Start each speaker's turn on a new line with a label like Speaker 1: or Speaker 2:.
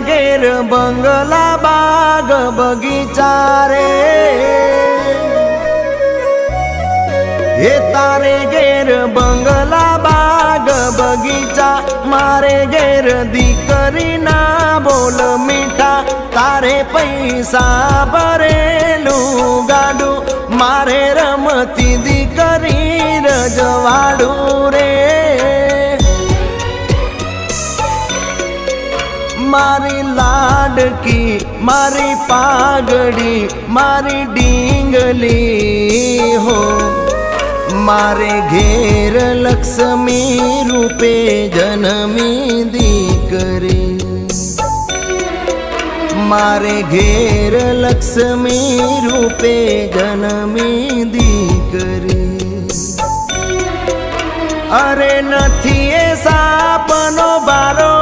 Speaker 1: घेर बंगला बाग बगीचा रे, हे तारे घेर बंगला बाग बगीचा, मारे घेर दीकरी ना बोल मीठा, तारे पैसा भरेलू गाडू, मारे रमती दीकरी रजवाडू रे। मारी लाडकी मारी पागड़ी मारी डींगली हो, मारे घेर लक्ष्मी रूपे जन्मी दीकरी, मारे घेर लक्ष्मी रूपे जन्मी दीकरी। अरे नथी ए सापनो बारो